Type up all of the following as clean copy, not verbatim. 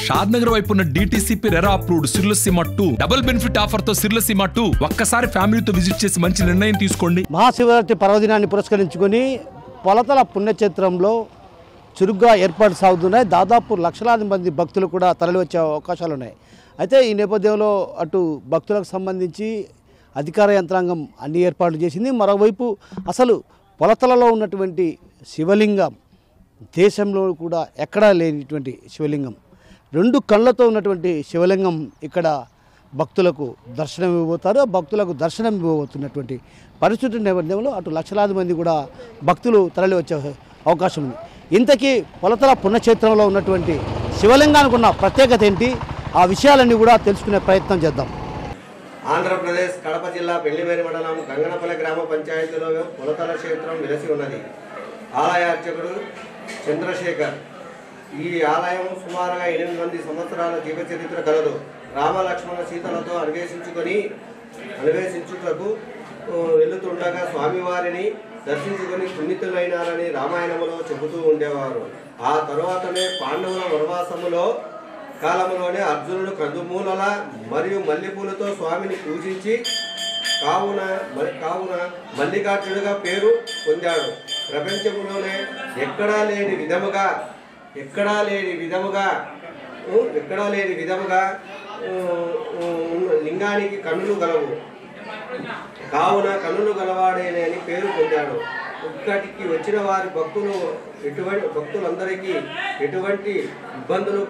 షాద్నగర్ వైపు ఉన్న DTCP RERA approved సిర్లసీమ 2 double benefit offer తో సిర్లసీమ 2 ఒక్కసారి ఫ్యామిలీతో విజిట్ చేసి మంచి నిర్ణయం తీసుకోండి. మహాశివరాత్రి పర్వదినాన్ని పురస్కరించుకొని పొలతల పుణ్యక్షేత్రంలో చురుగ్గా ఏర్పాటు సాగుతున్నాయి. దాదాపు లక్షలాది మంది భక్తులు కూడా తరలివచ్చే అవకాశాలు ఉన్నాయి. అయితే ఈ నేపథ్యంలో అటు భక్తులకు సంబంధించి అధికార యంత్రాంగం అన్ని ఏర్పాట్లు చేసింది. మరోవైపు అసలు పొలతలలో ఉన్నటువంటి శివలింగం దేశంలో కూడా ఎక్కడా లేనిటువంటి శివలింగం, 2 కళ్ళతో ఉన్నటువంటి శివలింగం ఇక్కడ భక్తులకు దర్శనం ఇవ్వబోతారు. భక్తులకు దర్శనం ఇవ్వబోతున్నటువంటి పరిస్థితి నేపథ్యంలో అటు లక్షలాది మంది కూడా భక్తులు తరలి వచ్చే అవకాశం ఉంది. ఇంతకీ పొలతల పుణ్యక్షేత్రంలో ఉన్నటువంటి శివలింగానికి ఉన్న ప్రత్యేకత ఏంటి, ఆ విషయాలన్నీ కూడా తెలుసుకునే ప్రయత్నం చేద్దాం. ఆంధ్రప్రదేశ్ కడప జిల్లా పెళ్లిమేరి మండలం గంగనపల్లి గ్రామ పంచాయతీలో పొలతల క్షేత్రం వెలసి ఉన్నది. ఆలయ అర్చకుడు చంద్రశేఖర్. ఈ ఆలయం సుమారుగా 800 సంవత్సరాల జీవచరిత్ర కలదు. రామ లక్ష్మణ సీతలతో అన్వేషించుటకు వెళుతుండగా స్వామివారిని దర్శించుకొని పుణ్యతులైనారని రామాయణంలో చెబుతూ ఉండేవారు. ఆ తరువాతనే పాండవుల వనవాసములో కాలంలోనే అర్జునుడు కందుమూలల మరియు మల్లెపూలతో స్వామిని పూజించి కావున మల్లికార్జునుడిగా పేరు పొందాడు. ప్రపంచంలోనే ఎక్కడా లేని విధముగా లింగానికి కన్నులు గలవు. కావున కన్నులు గలవాడేనే అని పేరు పొందాడు. ఇక్కడికి వచ్చిన వారి భక్తులందరికీ ఎటువంటి ఇబ్బందులు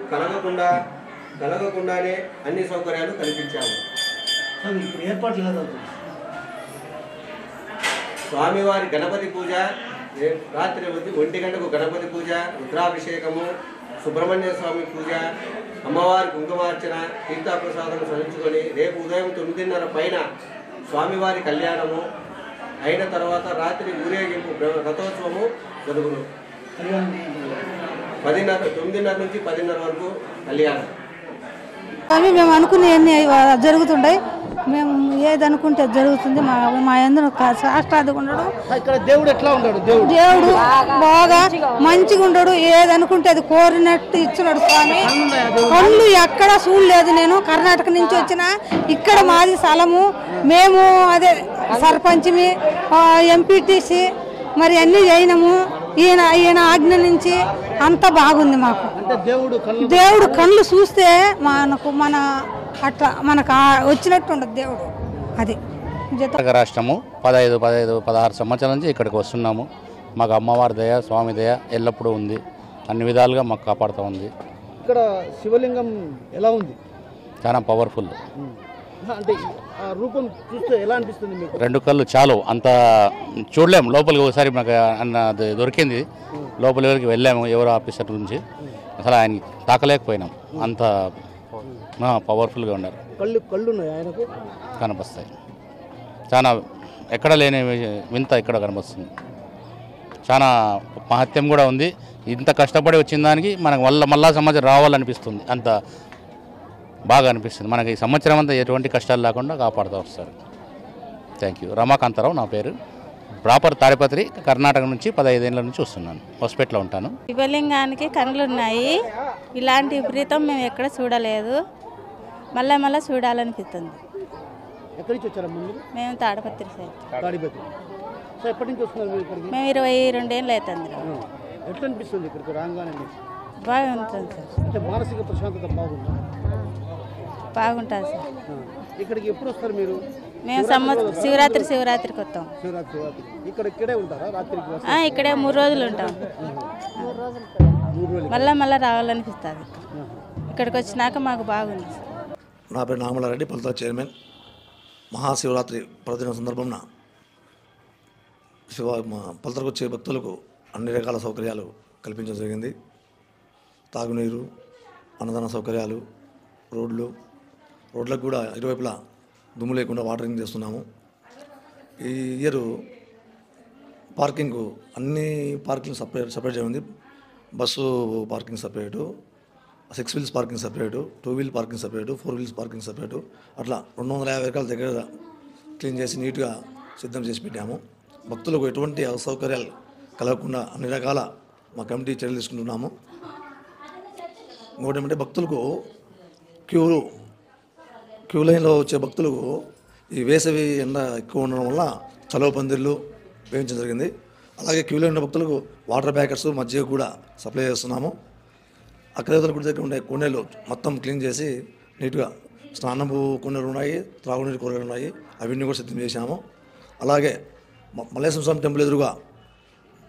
కలగకుండానే అన్ని సౌకర్యాలు కల్పించాము. స్వామివారి గణపతి పూజ రాత్రి 1 గంటకు గణపతి పూజ, రుద్రాభిషేకము, సుబ్రహ్మణ్య స్వామి పూజ, అమ్మవారి కుంకుమార్చన, తీర్థప్రసాదం సహించుకొని రేపు ఉదయం 9:30 పైన స్వామివారి కళ్యాణము అయిన తర్వాత రాత్రి ఊరేగింపు రథోత్సవము జరుగును. 9:30 నుంచి 10:30 వరకు కళ్యాణం. మేము అనుకునే జరుగుతుంటాయి. మేము ఏది అనుకుంటే జరుగుతుంది. మా అందరూ శాస్త్రాది ఉండడు. ఇక్కడ దేవుడు ఎట్లా ఉన్నాడు? దేవుడు బాగా మంచిగా ఉండడు. ఏది అనుకుంటే అది కోరినట్టు ఇచ్చినాడు స్వామి. కళ్ళు ఎక్కడా చూడలేదు. నేను కర్ణాటక నుంచి వచ్చిన, ఇక్కడ మాది స్థలము. మేము అదే సర్పంచ్మి, ఎంపీటీసీ మరి అన్నీ అయినాము. ఈయన ఆజ్ఞ నుంచి అంతా బాగుంది మాకు. దేవుడు కళ్ళు చూస్తే మన అట్లా మనకు వచ్చినట్టు ఉండదు దేవుడు. అది రాష్ట్రము 15-16 సంవత్సరాల నుంచి ఇక్కడికి వస్తున్నాము. మాకు అమ్మవారి దయ, స్వామి దయ ఎల్లప్పుడూ ఉంది. అన్ని విధాలుగా మాకు కాపాడుతూ ఉంది. ఇక్కడ శివలింగం ఎలా ఉంది? చాలా పవర్ఫుల్. అంటే ఆ రూపం చూస్తే ఎలా అనిపిస్తుంది మీకు? 2 కళ్ళు చాలు, అంత చూడలేము. లోపలికి ఒకసారి మనకు అది దొరికింది, లోపలి వరకు వెళ్ళాము. ఎవరో ఆఫీసర్ నుంచి అసలు ఆయన తాకలేకపోయినాం, అంత పవర్ఫుల్గా ఉన్నారు. కళ్ళు ఉన్నాయి ఆయనకు, కనిపిస్తాయి. చాలా ఎక్కడ లేని వింత ఇక్కడ కనిపిస్తుంది. చాలా మహత్యం కూడా ఉంది. ఇంత కష్టపడి వచ్చిన దానికి మనకు మళ్ళా సంవత్సరం రావాలనిపిస్తుంది. అంత బాగా అనిపిస్తుంది. మనకి ఈ సంవత్సరం అంతా ఎటువంటి కష్టాలు లేకుండా కాపాడుతూ వస్తారు. Thank you. రమాకాంతరావు నా పేరు. ప్రాపర్ తాడిపత్రి, కర్ణాటక నుంచి 15 ఏళ్ళ నుంచి వస్తున్నాను. హాస్పిటల్లో ఉంటాను. శివలింగానికి కనులు ఉన్నాయి. ఇలాంటి విపరీతం మేము ఎక్కడ చూడలేదు. మళ్ళా చూడాలనిపిస్తుంది. ఎక్కడి నుంచి వచ్చారా? మేము తాడిపత్రి సైడ్. ఎప్పటి నుంచి వస్తున్నారు? మేము 22 ఏళ్ళు అవుతుంది. ఎట్లా అనిపిస్తుంది ఇక్కడికి రాగానే? బాగుంటుంది సార్. అంటే మానసిక ప్రశాంతత బాగుంటుంది. బాగుంటుంది సార్. ఇక్కడికి ఎప్పుడు వస్తారు మీరు? మేము శివరాత్రికి వస్తాం. ఇక్కడే ఉంటారా రాత్రికి? ఇక్కడే 3 రోజులు ఉంటాం. మళ్ళా రావాలనిపిస్తుంది. ఇక్కడికి వచ్చినాక మాకు బాగుంది. నా పేరు నాగమల్లారెడ్డి, పొలతల చైర్మన్. మహాశివరాత్రి పర్వదిన సందర్భంగా పొలతలకు వచ్చే భక్తులకు అన్ని రకాల సౌకర్యాలు కల్పించడం జరిగింది. తాగునీరు, అన్నదాన సౌకర్యాలు, రోడ్లకు కూడా ఇరువైపులా దుమ్ము లేకుండా వాటరింగ్ చేస్తున్నాము. ఈ ఇయర్ పార్కింగ్ అన్ని పార్కింగ్ సపరేట్ ఉంది. Bus parking separate, 6 wheels parking separate, 2 wheel parking separate, 4 wheels parking separate, అట్లా 250 ఎకరాల దగ్గర క్లీన్ చేసి నీట్గా సిద్ధం చేసి పెట్టాము. భక్తులకు ఎటువంటి అసౌకర్యాలు కలగకుండా అన్ని రకాల మా కమిటీ చర్యలు తీసుకుంటున్నాము. ఇంకోటి ఏమంటే భక్తులకు క్యూ లైన్లో వచ్చే భక్తులకు ఈ వేసవి ఎండ ఎక్కువ ఉండడం వల్ల చలవ పందిర్లు వేయించడం జరిగింది. అలాగే క్యూ లైన్ ఉన్న భక్తులకు వాటర్ ప్యాకెట్స్ మజ్జిగ కూడా సప్లై చేస్తున్నాము. అక్కదేవతల గుడి దగ్గర ఉండే కుండీలు మొత్తం క్లీన్ చేసి నీట్గా స్నానపు కుండీలు ఉన్నాయి, త్రాగునీరు కూరలు ఉన్నాయి, అవన్నీ కూడా సిద్ధం చేశాము. అలాగే మల్లేశ్వర స్వామి టెంపుల్ ఎదురుగా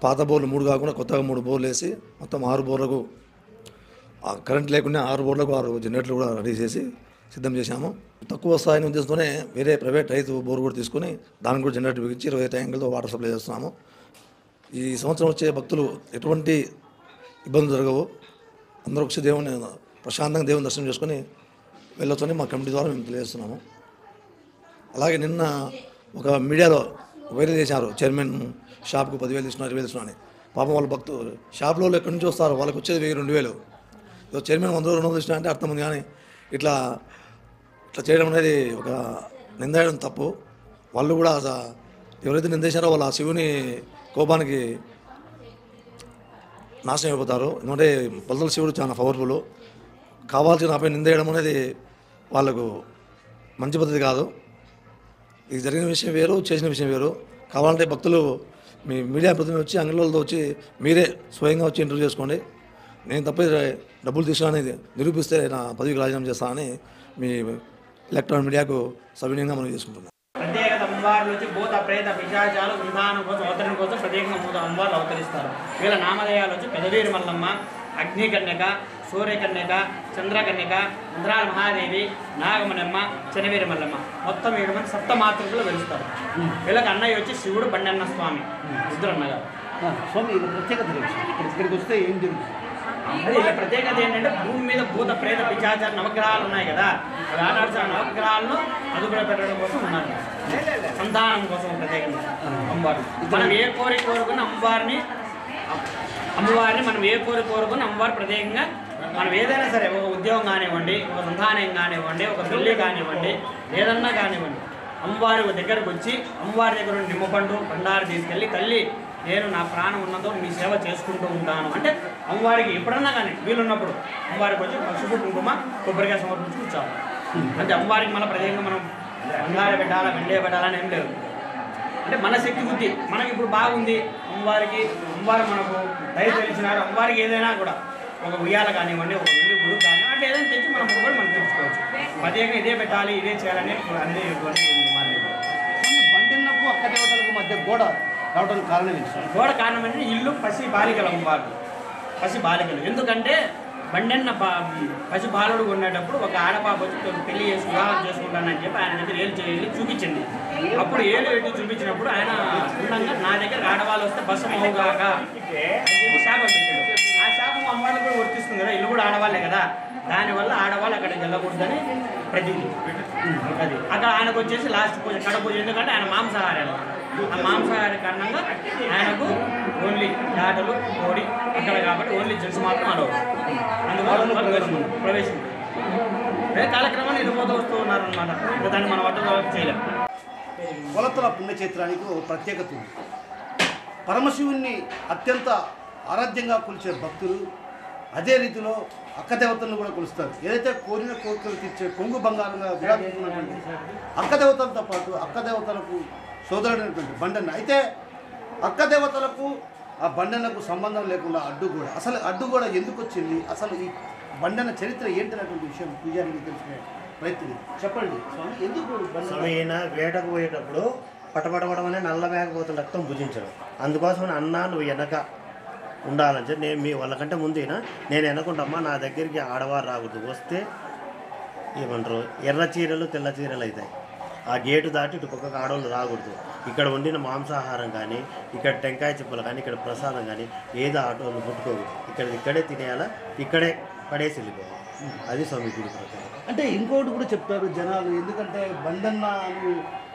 పాత బోర్లు 3 కాకుండా కొత్తగా 3 బోర్లు వేసి మొత్తం 6 బోర్లకు కరెంట్ లేకుండా 6 బోర్లకు 6 జనరేటర్లు కూడా రెడీ చేసి సిద్ధం చేశాము. తక్కువ స్థాయిని ఉద్దేశంతోనే వేరే ప్రైవేట్ రైతు బోర్ కూడా తీసుకుని దానికి కూడా జనరేటర్ బిగించి 20 ట్యాంకులతో వాటర్ సప్లై చేస్తున్నాము. ఈ సంవత్సరం వచ్చే భక్తులు ఎటువంటి ఇబ్బందులు జరగవు. అందరూ వచ్చి దేవుని ప్రశాంతంగా దేవుని దర్శనం చేసుకొని వెళ్ళొచ్చని మా కమిటీ ద్వారా మేము తెలియజేస్తున్నాము. అలాగే నిన్న ఒక మీడియాలో వైరల్ చేశారు, చైర్మన్ షాప్కు 10,000 తీసుకున్నారు, 20,000 తీసుకున్నారు అని. పాపం వాళ్ళ భక్తులు షాప్లో ఎక్కడి నుంచి వస్తారు, వాళ్ళకి వచ్చేది 1,000-2,000. చైర్మన్ 100-200 తీసుకున్నా అంటే అర్థం ఉంది. కానీ ఇట్లా చేయడం అనేది ఒక నిందేయడం తప్పు. వాళ్ళు కూడా ఎవరైతే నిందేశారో వాళ్ళు ఆ శివుని కోపానికి నాశనం అయిపోతారు. ఎందుకంటే బలదల శివుడు చాలా పవర్ఫుల్. కావాల్సిన నాపై నిందేయడం అనేది వాళ్ళకు మంచి పద్ధతి కాదు. ఇది జరిగిన విషయం వేరు, చేసిన విషయం వేరు. కావాలంటే భక్తులు మీ మీడియా ప్రతినిధులు వచ్చి అంగళ్ళతో వచ్చి మీరే స్వయంగా వచ్చి ఇంటర్వ్యూ చేసుకోండి. నేను తప్ప డబ్బులు తీసుకుని నిరూపిస్తే నా పదవికి రాజీనామా చేస్తానని మీ ఎలక్ట్రానిక్ మీడియాకు సవినయంగా మనం చేసుకుంటున్నాం. ప్రత్యేకత అమ్మవార్లు వచ్చి భూత ప్రేత పిశాచాలు విధానం కోసం అవతరణ కోసం ప్రత్యేకంగా అమ్మవార్లు అవతరిస్తారు. వీళ్ళ నామధేయాలు వచ్చి పెదవీరు మల్లమ్మ, అగ్నికన్యక, సూర్యకన్యక, చంద్రకన్యక, ఇంద్రాల మహాదేవి, నాగమనమ్మ, శనివీర మల్లమ్మ, మొత్తం 7 మంది సప్తమాతృకులు వెలుస్తారు. వీళ్ళకి అన్నయ్య వచ్చి శివుడు బండన్న స్వామి, ఇద్దరు అన్నగారు. స్వామి ప్రత్యేకత ఇక్కడికి వస్తే ఏం జరుగుతుంది? అది ఇలా ప్రత్యేకత ఏంటంటే భూమి మీద భూత ప్రేత పిశాచార నవగ్రహాలు ఉన్నాయి కదా, అవి ఆనాడు నవగ్రహాలను అదుపులో పెట్టడం కోసం ఉన్నారు. సంతానం కోసం ప్రత్యేకంగా అమ్మవారు మనం ఏ కోరిక కోరుకున్న అమ్మవారిని మనం ఏ కోరిక కోరుకున్న అమ్మవారు ప్రత్యేకంగా మనం ఏదైనా సరే, ఒక ఉద్యోగం కానివ్వండి, ఒక సంతానం కానివ్వండి, ఒక పెళ్ళి కానివ్వండి, ఏదన్నా కానివ్వండి, అమ్మవారి దగ్గరకు వచ్చి అమ్మవారి దగ్గర నిమ్మపండు బండారు తీసుకెళ్ళి తల్లి నేను నా ప్రాణం ఉన్నదో మీ సేవ చేసుకుంటూ ఉంటాను అంటే అమ్మవారికి ఎప్పుడన్నా కానీ వీలున్నప్పుడు అమ్మవారికి వచ్చి పసుపు కుంకుమ కొబ్బరికాయ సమర్పించి కూర్చోవాలి. అంటే అమ్మవారికి మన ప్రత్యేకంగా మనం బంగారు పెట్టాలా వెండే పెట్టాలని ఏం లేదు. అంటే మన శక్తి బుద్ధి మనకి ఇప్పుడు బాగుంది, అమ్మవారు మనకు దయ తెలిసినారు. అమ్మవారికి ఏదైనా కూడా ఒక ఉయ్యాల కానివ్వండి, ఒక వెండి గుడి కానివ్వండి, అంటే ఏదైనా తెచ్చి మనం అమ్మవారు మనం తెచ్చుకోవచ్చు. ప్రత్యేకంగా ఇదే పెట్టాలి, ఇదే చేయాలని అన్ని బండిన్నకు అక్క దేవతలకు మధ్య గోడ రావడానికి కారణం ఏంటి? గోడ కారణం అంటే ఇల్లు పసి బాలికలు అమ్మవారు, పసి బాలికలు. ఎందుకంటే బండెన్న పసి బాలుడు ఉండేటప్పుడు ఒక ఆడపాప వచ్చి పెళ్లి చేసి వివాహం చేసుకుంటానని చెప్పి ఆయన దగ్గర ఏళ్ళు చూపించింది. అప్పుడు ఏళ్ళు ఎట్టి చూపించినప్పుడు ఆయన ఉండగా నా దగ్గర ఆడవాళ్ళు వస్తే బస్సు మౌగాక అని చెప్పి శాపం పెట్టాడు. ఆ శాపం అమ్మవాళ్ళకి కూడా వర్తిస్తుంది కదా, ఇల్లు కూడా ఆడవాళ్ళే కదా, దానివల్ల ఆడవాళ్ళు అక్కడికి వెళ్ళకూడదని ప్రతిదీ అది. అక్కడ ఆయనకు వచ్చేసి లాస్ట్ పూజ కడ పూజ, ఎందుకంటే ఆయన మాంసాహారాలు, ఆ మాంసాహార కారణంగా ఆయనకు ఓన్లీ ఆటలు కోడి అక్కడ కాబట్టి ఓన్లీ జెంట్స్ మాత్రం అలవాటు. అందువల్ల ప్రవేశం కాలక్రమాన్ని ఎదిపోతూ వస్తూ ఉన్నారనమాట. ఇంకా దాన్ని మనం అడ్డు చేయలేం. కొలతల పుణ్యక్షేత్రానికి ఒక ప్రత్యేకత ఉంది. పరమశివుణ్ణి అత్యంత ఆరాధ్యంగా కొలిచే భక్తులు అదే రీతిలో అక్కదేవతలను కూడా కొలుస్తారు. ఏదైతే కోరిన కోరికలు తీర్చే కొంగు బంగారంగా విరాజిస్తున్నటువంటి అక్కదేవతలతో పాటు అక్కదేవతలకు సోదరుడైనటువంటి బండన్న. అయితే అక్కదేవతలకు ఆ బండన్నకు సంబంధం లేకుండా అడ్డు కూడా ఎందుకు వచ్చింది, అసలు ఈ బండన్న చరిత్ర ఏంటనేటువంటి విషయం పూజారికి తెలుసుకునే ప్రయత్నం చెప్పండి స్వామి. ఎందుకు స్వామి ఈయన వేటకు పోయేటప్పుడు పటపటపడమనే నల్ల మేకపోతున్న రక్తం భుజించడం, అందుకోసం అన్నా నువ్వు వెనక ఉండాలని చెప్పి నేను మీ వాళ్ళకంటే ముందేనా నేను వెనకుంటమ్మా, నా దగ్గరికి ఆడవారు రాకూడదు, వస్తే ఏమంటారు ఎర్ర చీరలు తెల్ల చీరలు అవుతాయి, ఆ గేటు దాటి ఇటు పక్కకు ఆడవాళ్ళు రాకూడదు, ఇక్కడ వండిన మాంసాహారం కానీ ఇక్కడ టెంకాయ చిప్పలు కానీ ఇక్కడ ప్రసాదం కానీ ఏదో ఆటోలు ముట్టుకోకూడదు, ఇక్కడే తినేయాలా, ఇక్కడే పడేసి వెళ్ళిపోవాలి. అది స్వామి గుడి ప్రకారం. అంటే ఇంకోటి కూడా చెప్తారు జనాలు, ఎందుకంటే బండన్న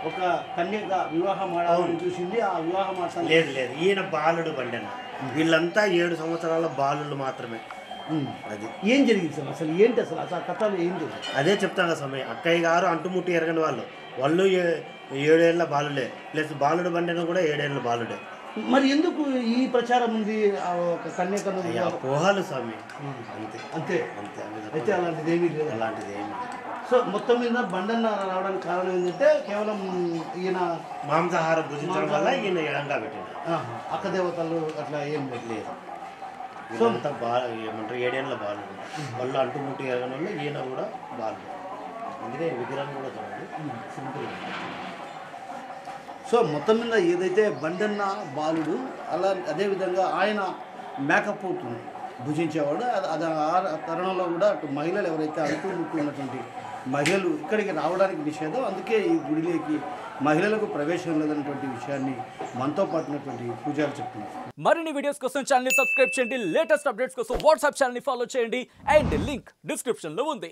ఒక కన్యక వివాహం ఆడాలని చూసింది, ఆ వివాహం లేదు ఈయన బాలుడు బండన్న, వీళ్ళంతా 7 సంవత్సరాల బాలుళ్ళు మాత్రమే. అది ఏం జరిగింది సార్, అసలు ఏంటి అసలు కథలు ఏం జరిగింది? అదే చెప్తాను కదా స్వామి, అక్కయ్య గారు అంటుముట్టి ఎరగని వాళ్ళు 7 ఏళ్ల బాలుడే, ప్లస్ బాలుడు బండెన కూడా 7 ఏళ్ళ బాలుడే. మరి ఎందుకు ఈ ప్రచారం ఉంది ఆ ఒక కన్యకను పోహాలు స్వామి అంతే అంతే అంతే అయితే అలాంటిది ఏమీ లేదు. అలాంటిది ఏమి సో మొత్తం మీద బండన్న రావడానికి కారణం ఏంటంటే కేవలం ఈయన మాంసాహారం భుజించడం వల్ల ఈయన ఎడంగా పెట్టిండు. అక్క దేవతలు అట్లా ఏం లేదు. సో అంతా బాగా ఏమంటారు 7 ఏళ్ళ బాలు వాళ్ళు అంటుముట్టి ఎరగని వల్ల ఈయన కూడా బాలు. అందుకే విగ్రహం కూడా చూడండి సింపుల్. సో మొత్తం మీద ఏదైతే బండన్న బాలుడు అలా అదేవిధంగా ఆయన మేకపోతుని భుజించేవాడు. అది ఆ తరుణంలో కూడా అటు మహిళలు ఎవరైతే అడుగు ముట్టు ఉన్నటువంటి మహిళలు ఇక్కడికి రావడానికి నిషేధం. అందుకే ఈ గుడిలోకి మహిళలకు ప్రవేశం లేదన్నటువంటి విషయాన్ని మనతో పాటున్నటువంటి పూజారులు చెప్తున్నారు. మరిన్ని వీడియోస్ కోసం ఛానల్ ని సబ్స్క్రైబ్ చేయండి. లేటెస్ట్ అప్డేట్స్ కోసం వాట్సాప్ ఛానల్ ని ఫాలో చేయండి. అండ్ లింక్ డిస్క్రిప్షన్ లో ఉంది.